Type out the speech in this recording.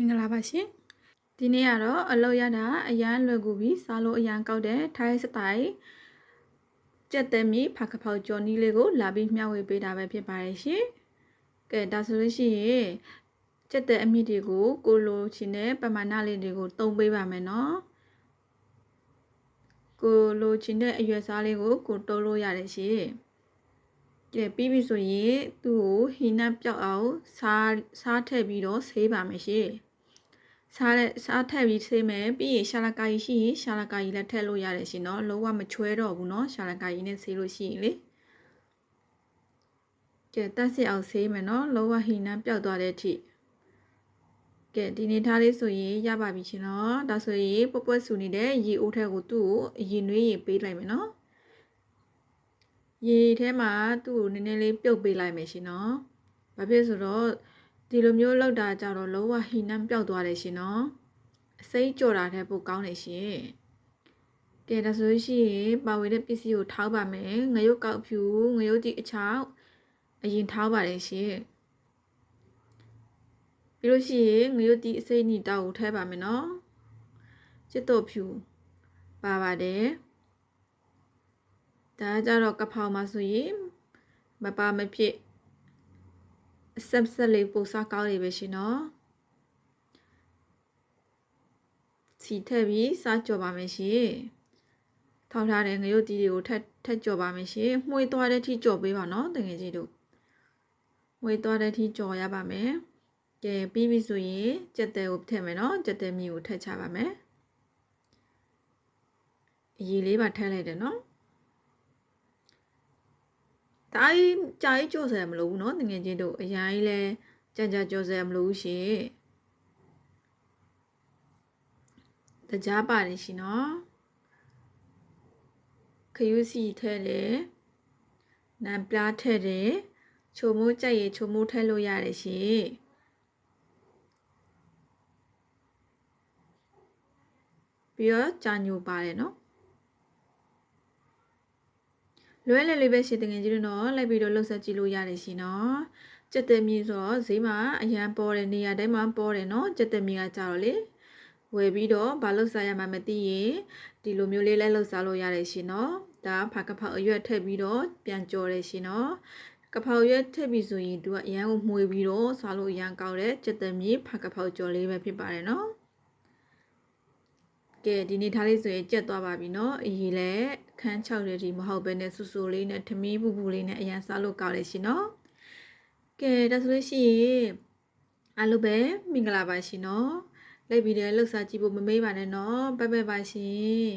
င်္ဂလာပါရှင်ဒီနေ့ကတော့အလုပ်ရတာအရန်လွယ်ကူပြီးစားလို့အရန်ကောက်တဲ့ထိုင်းစတိုင်ကြက်သက်မီဖာကဖောက်ကြော်နီးလေးကိုလာပြီးမျှဝေပေးတာပဲဖြစ်ပါတယ်ရှင်ကဲဒါဆိုလို့ရှိရင်ကြက်သက်အမြင့်တွေကိုကိုလိုချင်တဲ့ပမာဏလေးတွေကိုတုံးပေးပါမယ်နော်ကိုလိုချင်တဲ့အရွယ်စားလေးကိုကိုတိုးလို့ရတယ်ရှင်ကဲပြီးပြီဆိုရင်သူ့ကိုဟီနတ်ပြောက်အောင်စားထည့်ပြီးတော့ဆေးပါမယ်ရှင်စားထည့်ပြီးဆေးမယ်ပြီးရင်ရှာလကာကြီးရှိရင်ရှာလကာကြီးလည်းထည့်လို့ရတယ်ရှင်နော်လုံးဝမချွဲတော့ဘူးနော်ရှာလကာကြီးနဲ့ဆေးလို့ရှိရင်လေကဲတက်စစ်အောင်ဆေးမယ်နော်လုံးဝဟီနန်းပျောက်သွားတဲ့အထိကဲဒီနေထားလေးဆိုရင်ရပါပြီရှင်နော်ဒါဆိုရင်ပွက်ပွက်ဆူနေတဲ့ရေအိုးထဲကိုသူ့ကိုရေနွေးရေပေးလိုက်မယ်နော်ရေထဲမှာသူ့ကိုနည်းနည်းလေးပြုတ်ပေးလိုက်မယ်ရှင်နော်ဘာဖြစ်ဆိုတော့ဒီလိုမျိုးလောက်တာကြတော့လုံးဝဟီနန်းပျောက်သွားတယ်ရှင်နော်အစိမ်းကြော်တာတဲ့ပိုကောင်းနေရှင်ကဲဒါဆိုရှိရင်ပါဝေတဲ့ပစ္စည်းကိုထောက်ပါမယ်ငရုတ်ကောက်ဖြူငရုတ်တီအချောက်အရင်ထောက်ပါတယ်ရှင်ပြီးလို့ရှိရင်ငရုတ်တီအစိမ်းနီတောက်ကိုထည့်ပါမယ်နော်ချစ်တော်ဖြူပါပါတယ်ဒါကြတော့ကဖောင်မှာဆိုရင်မပါမဖြစ်ဆက်လေးပိုစားကောင်းနေပဲရှင်နော်စီထည့်ပြီးစားကြော်ပါမယ်ရှင်ထောက်ထားတဲ့ငရုတ်တီတွေကိုထက်ကြော်ပါမယ်ရှင်မှွေသွားတဲ့ထိကြော်ပေးပါနော်တကယ်ကြီးတို့မှွေသွားတဲ့ထိကြော်ရပါမယ်ကဲပြီးပြီဆိုရင်ကြက်တဲကိုထည့်မယ်နော်ကြက်တဲမြေကိုထည့်ချပါမယ်အရေးလေးပါထည့်လိုက်တယ်နော်တိုင်းကြိုက်ကြော်စရာမလိုဘူးနော်တကယ်ကြီးတို့အရင်ကြီးလဲကြကြကြော်စရာမလိုဘူးရှင်တကြားပါတယ်ရှင်နော်ခယူးစီထည့်တယ်နံပလားထည့်တယ်ချိုမိုးကြိုက်ရချိုမိုးထည့်လို့ရတယ်ရှင်ပြီးတော့ကြာညိုပါတယ်နော်လွယ်လေးပဲရှင်တကယ်ကြီးတို့နော်လိုက်ပြီးတော့လှုပ်ဆက်ကြည့်လို့ရတယ်ရှင်နော်ကြက်သက်မြေဆိုတော့ဈေးမှာအရန်ပေါ်တယ်နေရာတိုင်းမှာပေါ်တယ်နော်ကြက်သက်မြေကကြတော့လေဝယ်ပြီးတော့ဘာလို့စားရမှမသိရင်ဒီလိုမျိုးလေးလဲလှုပ်စားလို့ရတယ်ရှင်နော်ဒါဖာကဖောက်အရွက်ထည့်ပြီးတော့ပြန်ကြော်တယ်ရှင်နော်ကဖောက်ရွက်ထည့်ပြီးဆိုရင်သူကအရန်ကိုမှွေပြီးတော့စားလို့အရန်ကောင်းတဲ့ကြက်သက်မြေဖာကဖောက်ကြော်လေးပဲဖြစ်ပါတယ်နော်ကဲဒီနေ့ထားလေးဆိုရင်ကြက်သွားပါပြီနော်အကြီးလဲခန်း6ရက်ဒီမဟုတ်ဘဲနဲ့ဆူဆူလေးနဲ့ထမီးပူပူလေးနဲ့အရန်စားလို့ကောင်းလေရှင်နော်ကဲဒါဆိုလို့ရှိရင်အားလုံးပဲမင်္ဂလာပါရှင်နော်လိုက်ပြီးတဲ့လှုပ်ရှားကြည့်ဖို့မမေ့ပါနဲ့နော်ဘိုင်ဘိုင်ပါရှင်